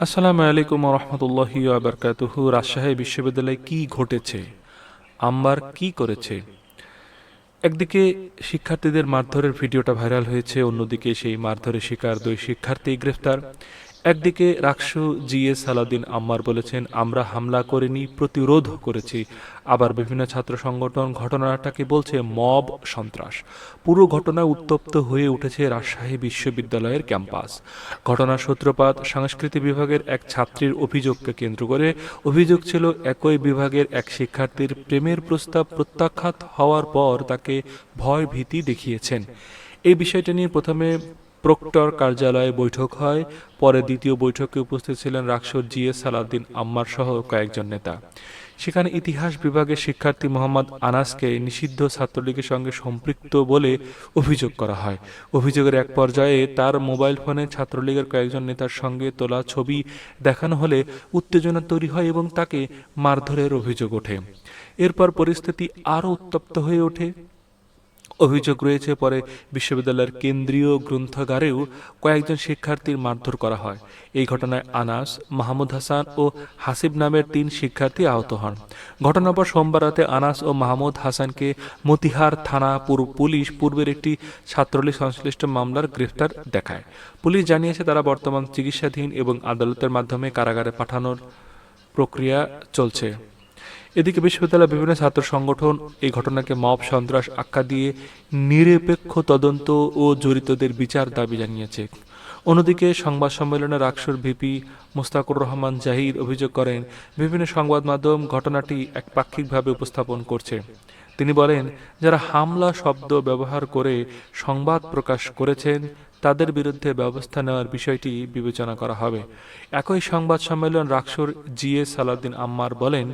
আসসালামু আলাইকুম রহমতুল্লাহি বারকাতুহু। রাজশাহী বিশ্ববিদ্যালয়ে কি ঘটেছে, আম্বার কি করেছে? একদিকে শিক্ষার্থীদের মারধরের ভিডিওটা ভাইরাল হয়েছে, অন্যদিকে সেই মারধরের শিকার দুই শিক্ষার্থী গ্রেফতার। একদিকে রাকসু জিএস সালাউদ্দিন আম্মার বলেছেন, আমরা হামলা করিনি, প্রতিরোধ করেছি। আবার বিভিন্ন ছাত্র সংগঠন ঘটনাটাকে বলছে মব সন্ত্রাস। পুরো ঘটনায় উত্তপ্ত হয়ে উঠেছে রাজশাহী বিশ্ববিদ্যালয়ের ক্যাম্পাস। ঘটনার সূত্রপাত সংস্কৃতি বিভাগের এক ছাত্রীর অভিযোগকে কেন্দ্র করে। অভিযোগ ছিল একই বিভাগের এক শিক্ষার্থীর প্রেমের প্রস্তাব প্রত্যাখ্যাত হওয়ার পর তাকে ভয় ভীতি দেখিয়েছেন। এই বিষয়টা নিয়ে প্রথমে প্রক্টর কার্যালয়ে বৈঠক হয়, পরে দ্বিতীয় বৈঠকে উপস্থিত ছিলেন রাকসুর জিএস সালাউদ্দিন আম্মার সহ কয়েকজন নেতা। সেখানে ইতিহাস বিভাগের শিক্ষার্থী মোহাম্মদ আনাসকে নিষিদ্ধ ছাত্রলীগের সঙ্গে সম্পৃক্ত বলে অভিযোগ করা হয়। অভিযোগের এক পর্যায়ে তার মোবাইল ফোনে ছাত্রলীগের কয়েকজন নেতার সঙ্গে তোলা ছবি দেখানো হলে উত্তেজনা তৈরি হয় এবং তাকে মারধরের অভিযোগ ওঠে। এরপর পরিস্থিতি আরও উত্তপ্ত হয়ে ওঠে। অভিযোগ রয়েছে পরে বিশ্ববিদ্যালয়ের কেন্দ্রীয় গ্রন্থাগারেও কয়েকজন শিক্ষার্থীর মারধর করা হয়। এই ঘটনায় আনাস, মাহমুদ হাসান ও হাসিব নামের 3 শিক্ষার্থী আহত হন। ঘটনার পর সোমবার রাতে আনাস ও মাহমুদ হাসানকে মতিহার থানা পুলিশ পূর্বের একটি ছাত্রলীগ সংশ্লিষ্ট মামলার গ্রেফতার দেখায়। পুলিশ জানিয়েছে তারা বর্তমান চিকিৎসাধীন এবং আদালতের মাধ্যমে কারাগারে পাঠানোর প্রক্রিয়া চলছে। এদিকে বিশ্ববিদ্যালয়ের বিভিন্ন ছাত্র সংগঠন এই ঘটনাকে মব সন্ত্রাস আখ্যা দিয়ে নিরপেক্ষ তদন্ত ও জড়িতদের বিচার দাবি জানিয়েছে। অন্যদিকে সংবাদ সম্মেলনে রাকসুর ভিপি মোস্তাকুর রহমান জাহির অভিযোগ করেন, বিভিন্ন সংবাদ মাধ্যম ঘটনাটি একপাক্ষিকভাবে উপস্থাপন করছে। তিনি বলেন, যারা হামলা শব্দ ব্যবহার করে সংবাদ প্রকাশ করেছেন তাদের বিরুদ্ধে ব্যবস্থা নেওয়ার বিষয়টি বিবেচনা করা হবে। একই সংবাদ সম্মেলন রাকসুর জিএস সালাউদ্দিন আম্মার বলেন,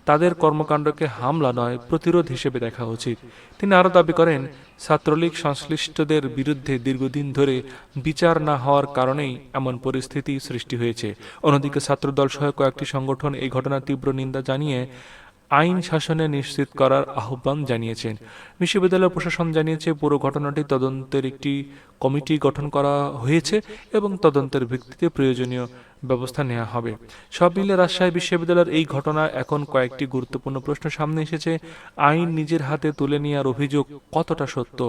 তাদের কর্মকাণ্ডকে হামলা নয়, প্রতিরোধ হিসেবে দেখা উচিত। তিনি আরও দাবি করেন, ছাত্রলীগ সংশ্লিষ্টদের বিরুদ্ধে দীর্ঘদিন ধরে বিচার না হওয়ার কারণেই এমন পরিস্থিতি সৃষ্টি হয়েছে। অন্যদিকে ছাত্রদল সহ কয়েকটি সংগঠন এই ঘটনার তীব্র নিন্দা জানিয়ে আইন শাসনে নিশ্চিত করার আহ্বান জানিয়েছেন। বিশ্ববিদ্যালয় প্রশাসন জানিয়েছে, পুরো ঘটনাটি তদন্তের একটি কমিটি গঠন করা হয়েছে এবং তদন্তের ভিত্তিতে প্রয়োজনীয় ব্যবস্থা নেওয়া হবে। সব মিলে রাজশাহী বিশ্ববিদ্যালয়ের এই ঘটনা এখন কয়েকটি গুরুত্বপূর্ণ প্রশ্ন সামনে এসেছে। আইন নিজের হাতে তুলে নেওয়ার অভিযোগ কতটা সত্য?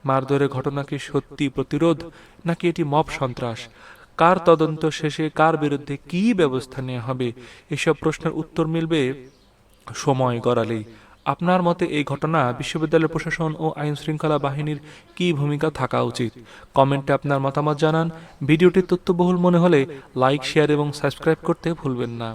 মারধরের ঘটনা কি সত্যি প্রতিরোধ, নাকি এটি মব সন্ত্রাস? কার তদন্ত শেষে কার বিরুদ্ধে কী ব্যবস্থা নেওয়া হবে? এসব প্রশ্নের উত্তর মিলবে সময় গড়ালেই। আপনার মতে এই ঘটনা বিশ্ববিদ্যালয় প্রশাসন ও আইন শৃঙ্খলা বাহিনীর কী ভূমিকা থাকা উচিত? কমেন্টে আপনার মতামত জানান। ভিডিওটি তথ্যবহুল মনে হলে লাইক, শেয়ার এবং সাবস্ক্রাইব করতে ভুলবেন না।